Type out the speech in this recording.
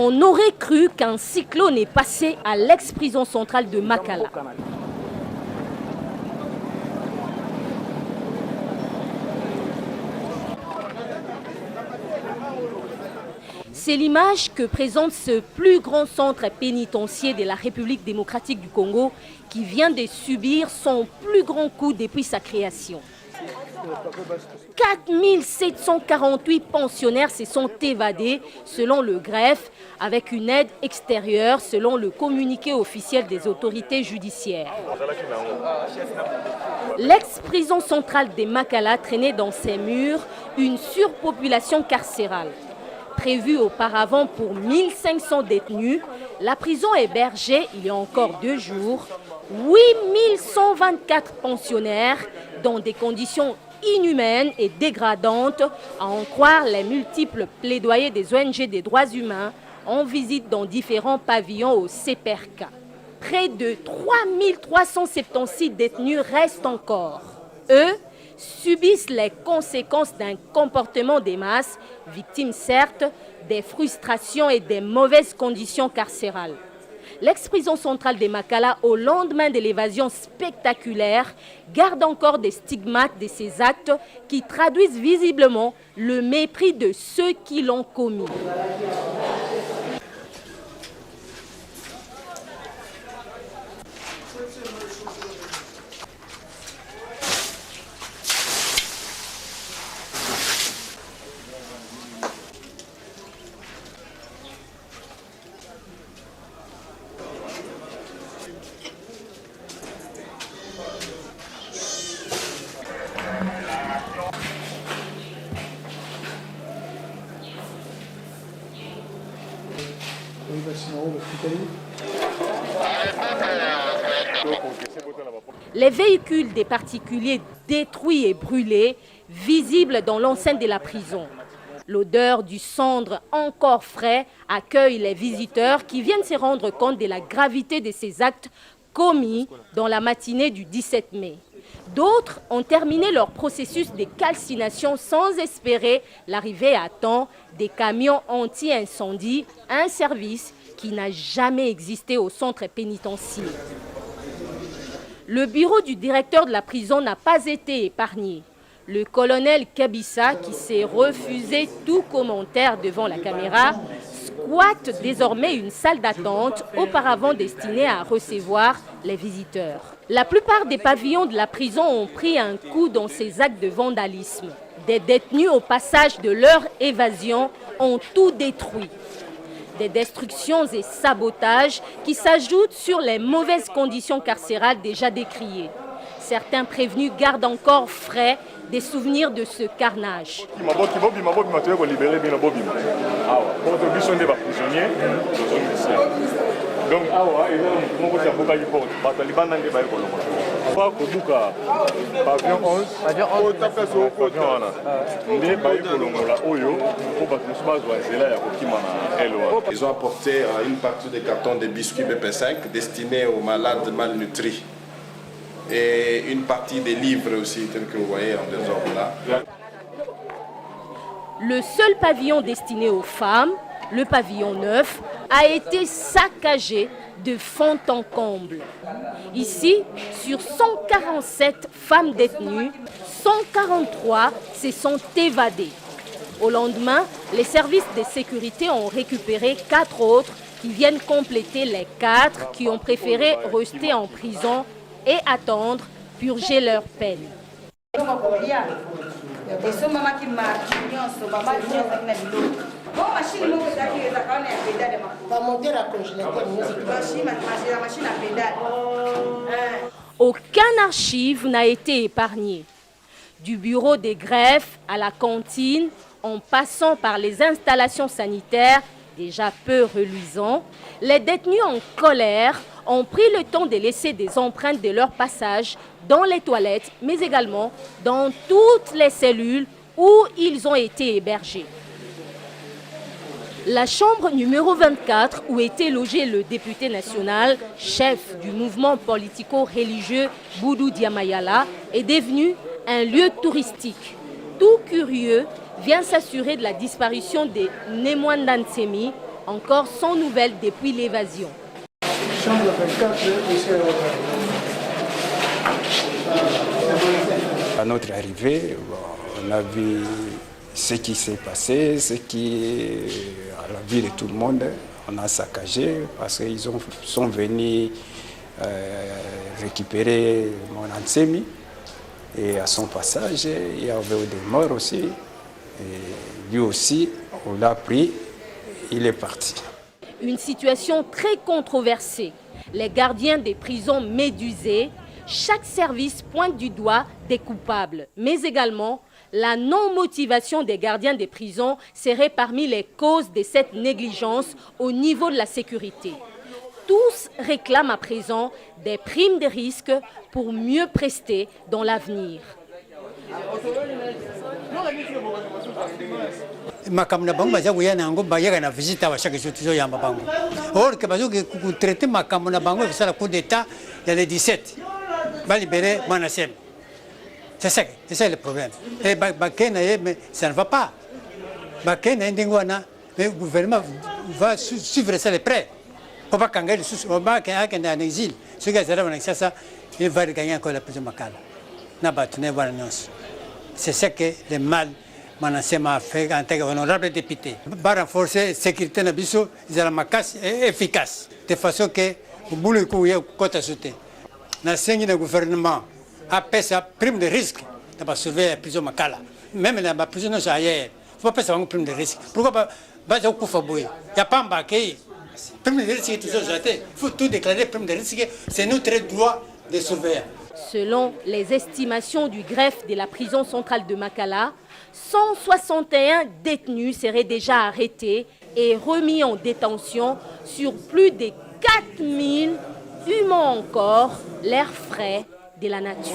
On aurait cru qu'un cyclone est passé à l'ex-prison centrale de Makala. C'est l'image que présente ce plus grand centre pénitentiaire de la République démocratique du Congo qui vient de subir son plus grand coup depuis sa création. 4748 pensionnaires se sont évadés selon le greffe avec une aide extérieure selon le communiqué officiel des autorités judiciaires. L'ex-prison centrale de Makala traînait dans ses murs une surpopulation carcérale. Prévue auparavant pour 1500 détenus, la prison hébergeait, il y a encore 2 jours, 8124 pensionnaires dans des conditions inhumaines et dégradantes, à en croire les multiples plaidoyers des ONG des droits humains en visite dans différents pavillons au CPRK. Près de 3376 détenus restent encore. Eux subissent les conséquences d'un comportement des masses, victimes certes des frustrations et des mauvaises conditions carcérales. L'ex-prison centrale de Makala, au lendemain de l'évasion spectaculaire, garde encore des stigmates de ces actes qui traduisent visiblement le mépris de ceux qui l'ont commis. Les véhicules des particuliers détruits et brûlés, visibles dans l'enceinte de la prison. L'odeur du cendre encore frais accueille les visiteurs qui viennent se rendre compte de la gravité de ces actes commis dans la matinée du 17 mai. D'autres ont terminé leur processus de calcination sans espérer l'arrivée à temps des camions anti-incendie, un service qui n'a jamais existé au centre pénitentiaire. Le bureau du directeur de la prison n'a pas été épargné. Le colonel Kabissa, qui s'est refusé tout commentaire devant la caméra, squatte désormais une salle d'attente auparavant destinée à recevoir les visiteurs. La plupart des pavillons de la prison ont pris un coup dans ces actes de vandalisme. Des détenus au passage de leur évasion ont tout détruit. Des destructions et sabotages qui s'ajoutent sur les mauvaises conditions carcérales déjà décriées. Certains prévenus gardent encore frais des souvenirs de ce carnage. Ils ont apporté une partie des cartons de biscuits BP5 destinés aux malades malnutris. Et une partie des livres aussi, tels que vous voyez en désordre là. Le seul pavillon destiné aux femmes, le pavillon 9, a été saccagé de fond en comble. Ici, sur 147 femmes détenues, 143 se sont évadées. Au lendemain, les services de sécurité ont récupéré 4 autres qui viennent compléter les 4 qui ont préféré rester en prison et attendre purger leur peine. Aucun archive n'a été épargné. Du bureau des greffes à la cantine, en passant par les installations sanitaires, déjà peu reluisants, les détenus en colère ont pris le temps de laisser des empreintes de leur passage dans les toilettes, mais également dans toutes les cellules où ils ont été hébergés. La chambre numéro 24, où était logé le député national, chef du mouvement politico-religieux Boudou Diamayala, est devenue un lieu touristique. Tout curieux vient s'assurer de la disparition des Nemwanda Nsemi, encore sans nouvelles depuis l'évasion. Chambre 24, à notre arrivée, on a vu ce qui s'est passé, ce qui, à la vie de tout le monde, on a saccagé parce qu'ils sont venus récupérer mon Ansemi. Et à son passage, il y avait des morts aussi. Et lui aussi, on l'a pris, il est parti. Une situation très controversée. Les gardiens des prisons médusés, chaque service pointe du doigt des coupables, mais également la non-motivation des gardiens des prisons serait parmi les causes de cette négligence au niveau de la sécurité. Tous réclament à présent des primes de risque pour mieux prester dans l'avenir. Makamna bango baza kuyana yango bayaka na visite à chaque jour toujours yamba bango. Or que bazo que traiter makamna bango ça la coup d'état il y a les 17. Va libérer Manassem. C'est ça le problème. Et Bakena mais ça ne va pas. Bakena ndingwana mais le gouvernement va suivre ça de près. Pour pas qu'un gars en exil, ce gars ça il va gagner encore la prison Makala. Na batune voilà non. C'est ça que le mal Manassem a fait en tant qu'honorable député. Pour renforcer la sécurité de Bissau, ils ont la casse efficace. De façon que le boulot qu'on a côté sauté. Le gouvernement a payé sa prime de risque de sauver la prison Makala. Même la prison ailleurs. Il ne faut pas payer sa prime de risque. Pourquoi pas il n'y a pas embarqué. Prime de risque est toujours jeté. Il faut tout déclarer prime de risque. C'est notre droit de sauver. Selon les estimations du greffe de la prison centrale de Makala, 161 détenus seraient déjà arrêtés et remis en détention sur plus de 4000 humant encore l'air frais de la nature.